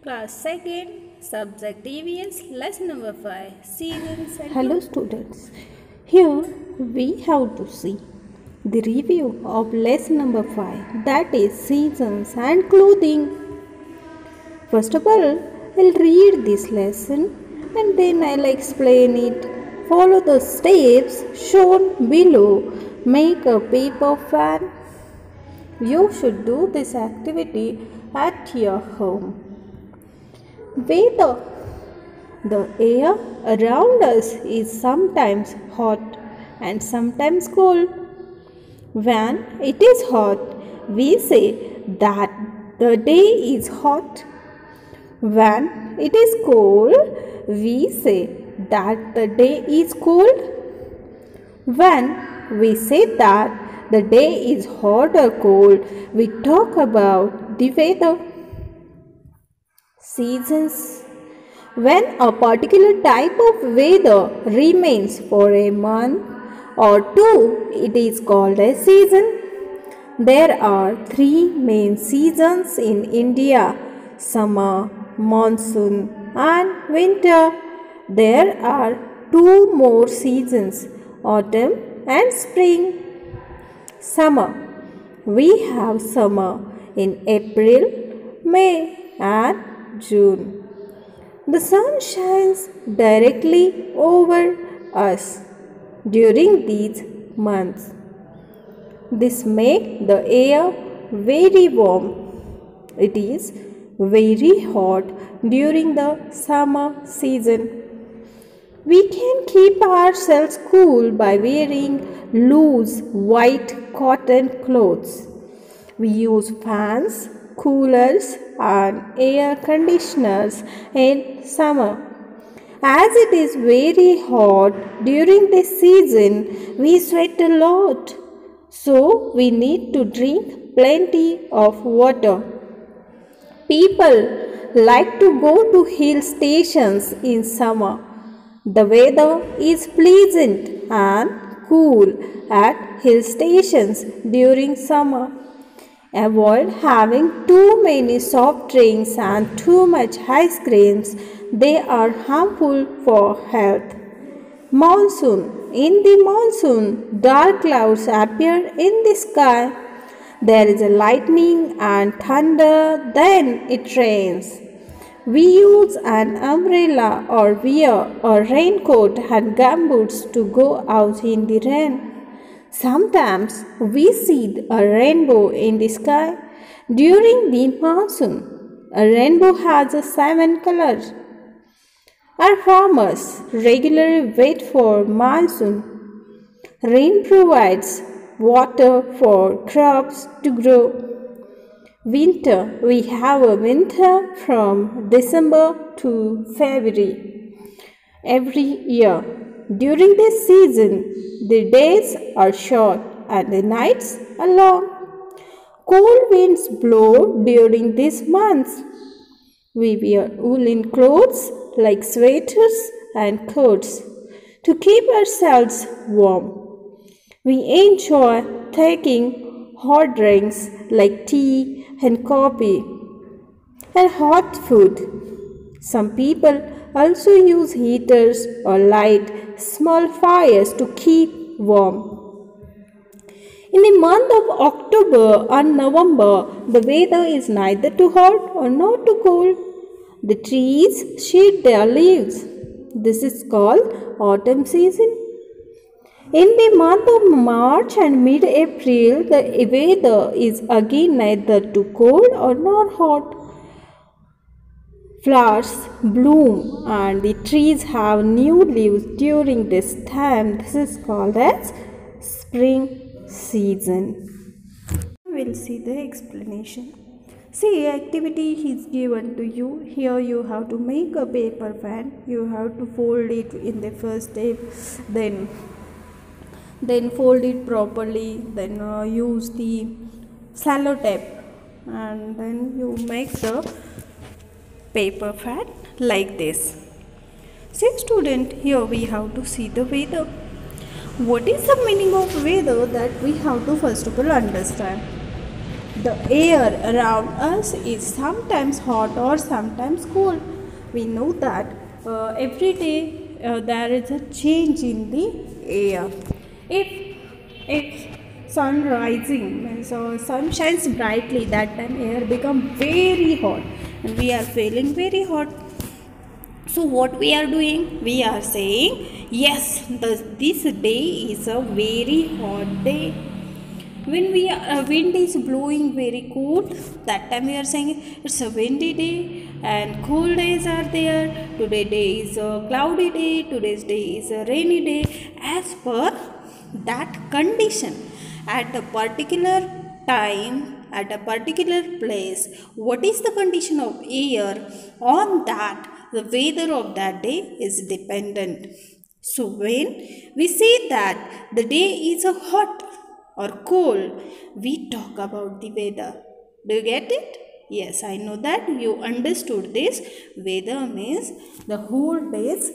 Class 2nd, subject EVS, lesson number 5, seasons and Hello students, here we have to see the review of lesson number 5, that is seasons and clothing. First of all, I'll read this lesson and then I'll explain it. Follow the steps shown below. Make a paper fan. You should do this activity at your home. Weather. The air around us is sometimes hot and sometimes cold. When it is hot, we say that the day is hot. When it is cold, we say that the day is cold. When we say that the day is hot or cold, we talk about the weather. Seasons. When a particular type of weather remains for a month or two, it is called a season. There are three main seasons in India: summer, monsoon, and winter. There are two more seasons: autumn and spring. Summer. We have summer in April, May, and June. The sun shines directly over us during these months. This makes the air very warm. It is very hot during the summer season. We can keep ourselves cool by wearing loose white cotton clothes. We use fans, coolers, and air conditioners in summer. As it is very hot during this season, we sweat a lot. So we need to drink plenty of water. People like to go to hill stations in summer. The weather is pleasant and cool at hill stations during summer. Avoid having too many soft drinks and too much ice creams. They are harmful for health. Monsoon. In the monsoon, dark clouds appear in the sky. There is a lightning and thunder, then it rains. We use an umbrella or wear a raincoat and gumboots to go out in the rain. Sometimes we see a rainbow in the sky during the monsoon. A rainbow has 7 colors. Our farmers regularly wait for monsoon. Rain provides water for crops to grow. Winter. We have a winter from December to February every year. During this season, the days are short and the nights are long. Cold winds blow during these months. We wear woolen clothes like sweaters and coats to keep ourselves warm. We enjoy taking hot drinks like tea and coffee and hot food. Some people also use heaters or light small fires to keep warm. In the month of October and November, the weather is neither too hot or not too cold. The trees shed their leaves. This is called autumn season. In the month of March and mid-April, the weather is again neither too cold or not hot. Flowers bloom and the trees have new leaves during this time. This is called as spring season. We'll see the explanation. See, activity is given to you. Here you have to make a paper fan. You have to fold it in the first step, then fold it properly, then use the sellotape, and then you make the paper fan like this. See student, here we have to see the weather. What is the meaning of weather? That we have to first of all understand. The air around us is sometimes hot or sometimes cold. We know that every day there is a change in the air. If sun rising means sun shines brightly, that time air become very hot and we are feeling very hot. So what we are doing? We are saying yes, this day is a very hot day. When wind is blowing very cold, that time we are saying it's a windy day and cold days are there. Today's day is a cloudy day, today's day is a rainy day, as per that condition at a particular time, at a particular place. What is the condition of air? On that, the weather of that day is dependent. So when we say that the day is a hot or cold, we talk about the weather. Do you get it? Yes, I know that you understood this. Weather means the whole day's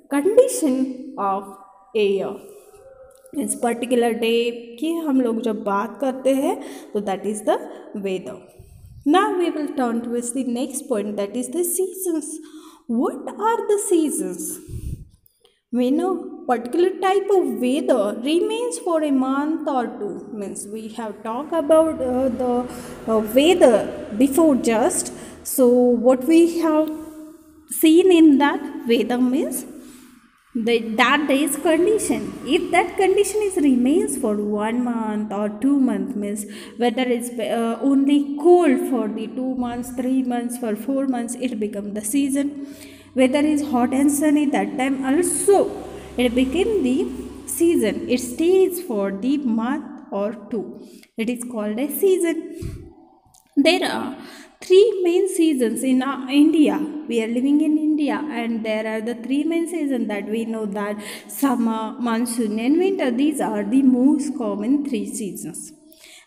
condition of air. इस particular day की हम लोग जब बात करते हैं तो that is the weather. Now we will turn towards the next point, that is the seasons. What are the seasons? When a particular type of weather remains for a month or two, means we have talked about the weather before just. So what we have seen in that weather means that day's condition. If that condition is remains for 1 month or 2 months, means whether it's only cold for the 2 months, 3 months, for 4 months, it becomes the season. Whether it's hot and sunny, that time also it became the season. It stays for the month or two. It is called a season. There are 3 main seasons in India. We are living in India and there are the 3 main seasons that we know, that summer, monsoon and winter. These are the most common 3 seasons.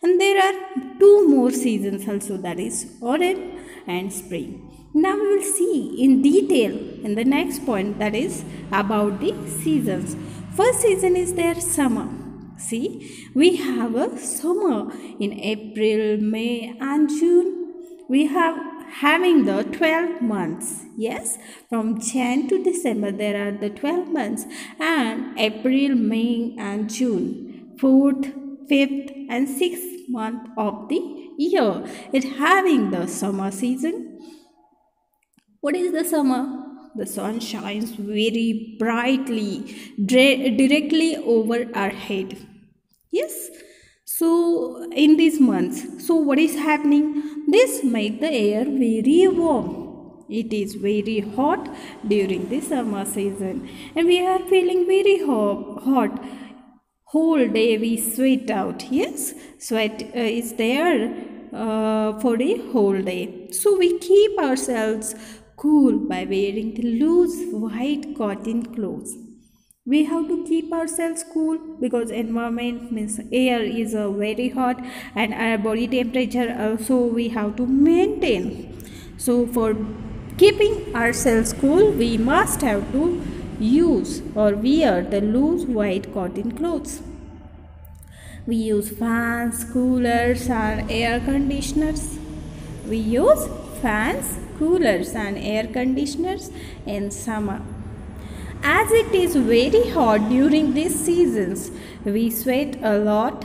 And there are 2 more seasons also, that is autumn and spring. Now we will see in detail in the next point, that is about the seasons. First season is their summer. See, we have a summer in April, May and June. We have having the 12 months. Yes, from Jan to December there are the 12 months, and April, May and June, 4th, 5th and 6th month of the year. It having the summer season. What is the summer? The sun shines very brightly directly over our head. Yes. So in these months, so what is happening? This makes the air very warm. It is very hot during the summer season and we are feeling very hot. Whole day we sweat out. Yes, sweat is there for the whole day. So we keep ourselves cool by wearing the loose white cotton clothes. We have to keep ourselves cool because environment means air is very hot and our body temperature also we have to maintain. So for keeping ourselves cool, we must have to use or wear the loose white cotton clothes. We use fans, coolers and air conditioners. We use fans, coolers and air conditioners in summer. As it is very hot during these seasons, we sweat a lot.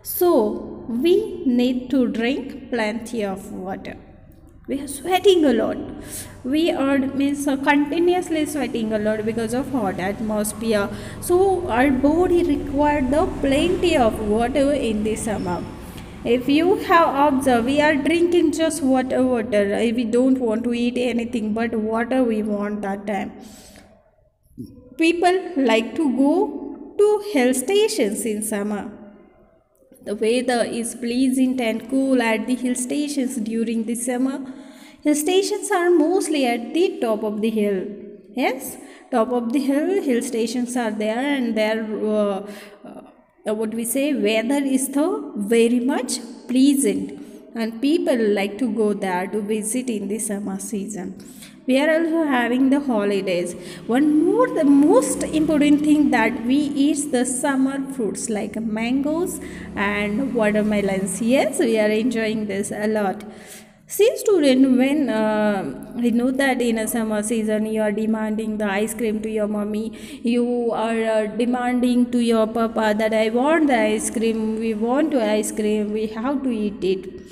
So we need to drink plenty of water. We are sweating a lot. We are continuously sweating a lot because of hot atmosphere. So our body required the plenty of water in the summer. If you have observed, we are drinking just water. We don't want to eat anything but water we want that time. People like to go to hill stations in summer. The weather is pleasant and cool at the hill stations during the summer. Hill stations are mostly at the top of the hill. Yes, top of the hill stations are there, and there what we say, weather is the very much pleasant. and people like to go there to visit in the summer season. We are also having the holidays. One more, the most important thing that we eat the summer fruits like mangoes and watermelons. Yes, we are enjoying this a lot. See, student, when I know that in a summer season you are demanding the ice cream to your mommy, you are demanding to your papa that I want the ice cream, we want the ice cream, we have to eat it.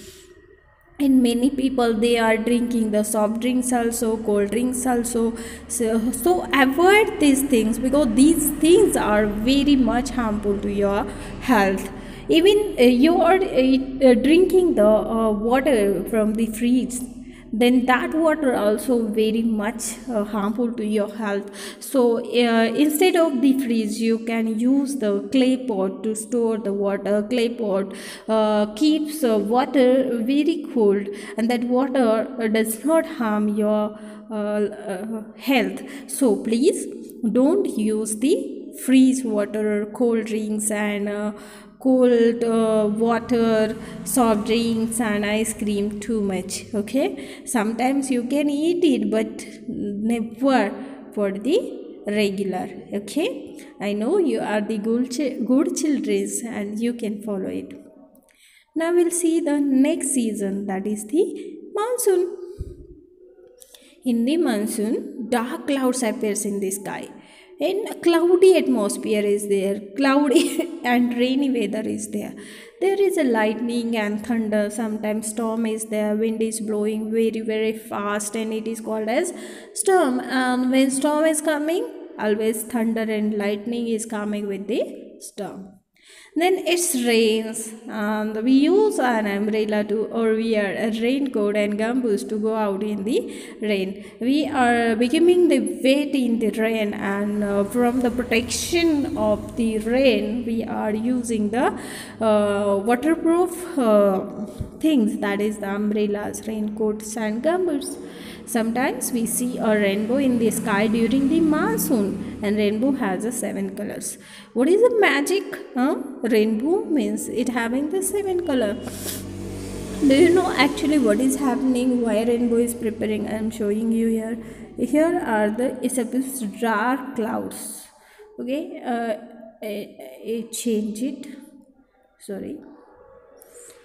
And many people, they are drinking the soft drinks also, cold drinks also. So avoid these things, because these things are very much harmful to your health. Even you are drinking the water from the fridge, then that water also very much harmful to your health. So instead of the fridge, you can use the clay pot to store the water. Clay pot keeps water very cold, and that water does not harm your health. So please don't use the freeze water, cold drinks, and cold water, soft drinks and ice cream too much. Okay, sometimes you can eat it, but never for the regular. Okay, I know you are the good children and you can follow it. Now we'll see the next season, that is the monsoon. In the monsoon, dark clouds appears in the sky, and a cloudy atmosphere is there, cloudy and rainy weather is there. There is a lightning and thunder, sometimes storm is there, wind is blowing very fast, and it is called as storm. And when storm is coming, always thunder and lightning is coming with the storm. Then it rains, and we use an umbrella to, or wear a raincoat and gumboots to go out in the rain. We are becoming the wet in the rain, and from the protection of the rain, we are using the waterproof things, that is the umbrellas, raincoats and gumboots. Sometimes we see a rainbow in the sky during the monsoon, and rainbow has 7 colors. What is the magic? Rainbow means it having the 7 color. Do you know actually what is happening? Why rainbow is preparing? I am showing you here. Here are the suppose dark clouds. Okay, change it. Sorry.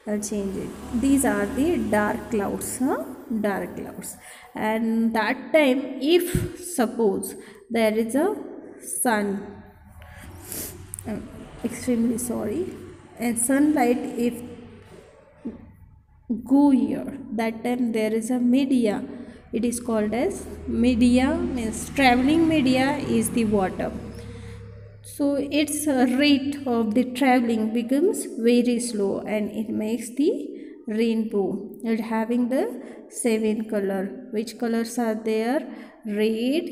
I'll change it. These are the dark clouds, dark clouds. And that time, if suppose there is a sun, extremely sorry, and sunlight if go here, that time there is a media. It is called as media, means traveling media is the water. So its rate of the traveling becomes very slow, and it makes the rainbow. It having the 7 color. Which colors are there? Red,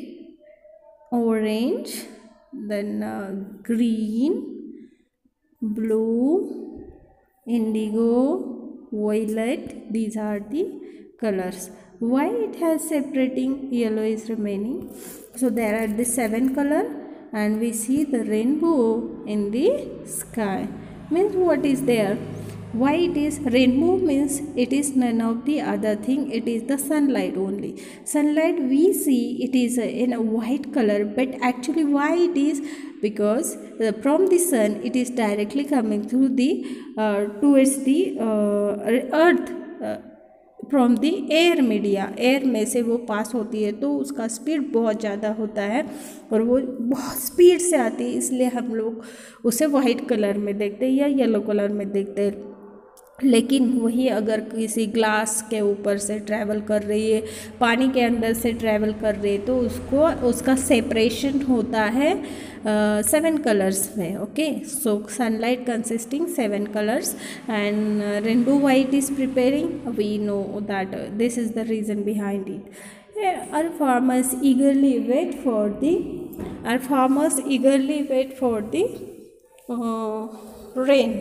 orange, then green, blue, indigo, violet. These are the colors. Why it has separating? Yellow is remaining. So there are the 7 color, and we see the rainbow in the sky. Means what is there? Why it is rainbow? Means it is none of the other thing, it is the sunlight only. Sunlight we see it is in a white color, but actually why it is? Because from the sun it is directly coming through the towards the earth from the air media, air में से वो पास होती है, तो उसका speed बहुत ज़्यादा होता है और वो बहुत स्पीड से आती है, इसलिए हम लोग उसे वाइट कलर में देखते हैं या येलो कलर में देखते हैं। लेकिन वही अगर किसी ग्लास के ऊपर से ट्रैवल कर रही है, पानी के अंदर से ट्रैवल कर रही है, तो उसको उसका सेपरेशन होता है 7 कलर्स में. Okay, so sunlight consisting 7 colours and rainbow white is preparing. We know that this is the reason behind it. Our farmers eagerly wait for the rain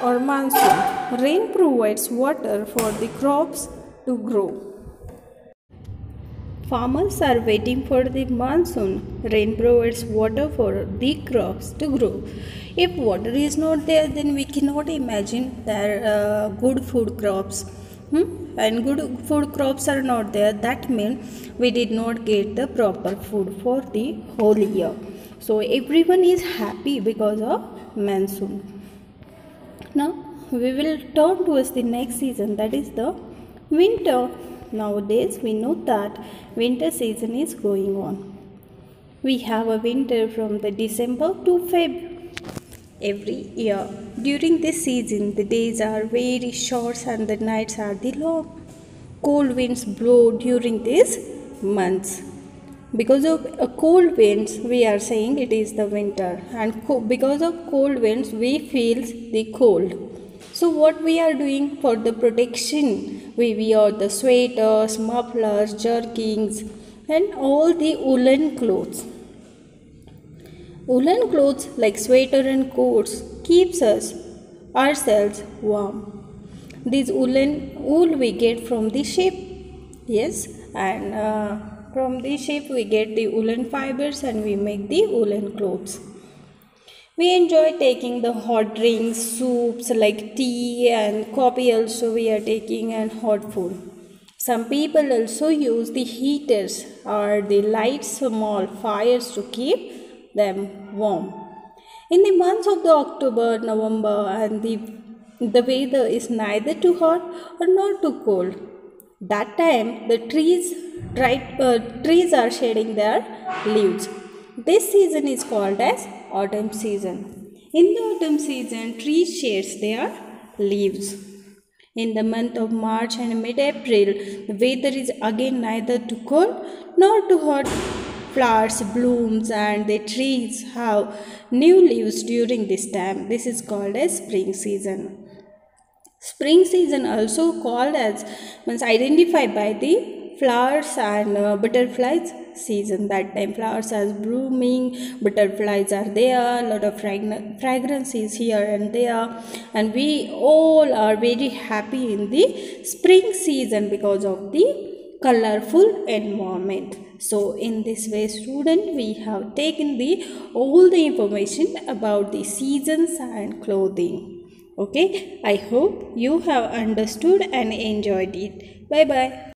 or monsoon. Rain provides water for the crops to grow. Farmers are waiting for the monsoon. Rain provides water for the crops to grow. If water is not there, then we cannot imagine there good food crops. And good food crops are not there. That means we did not get the proper food for the whole year. So everyone is happy because of monsoon. Now we will turn towards the next season, that is the winter. Nowadays we know that winter season is going on. We have a winter from the December to Feb every year. During this season the days are very short and the nights are the long. Cold winds blow during these months. Because of cold winds we are saying it is the winter, and because of cold winds we feel the cold. So what we are doing for the protection? We wear the sweaters, mufflers, jerkins and all the woolen clothes. Woolen clothes like sweater and coats keeps us ourselves warm. This wool we get from the sheep. Yes, and from the sheep we get the woolen fibers and we make the woolen clothes. We enjoy taking the hot drinks, soups like tea and coffee also we are taking, and hot food. Some people also use the heaters or the light small fires to keep them warm. In the months of the October, November and the weather is neither too hot or not too cold. That time the trees are shedding their leaves. This season is called as autumn season. In the autumn season, trees sheds their leaves. In the month of March and mid-April, the weather is again neither too cold nor too hot. Flowers blooms and the trees have new leaves during this time. This is called as spring season. Spring season also called as means identified by the flowers and butterflies season. That time flowers are blooming, butterflies are there, lot of fragrance is here and there, and we all are very happy in the spring season because of the colorful environment. So in this way student, we have taken all the information about the seasons and clothing. Okay, I hope you have understood and enjoyed it. Bye bye.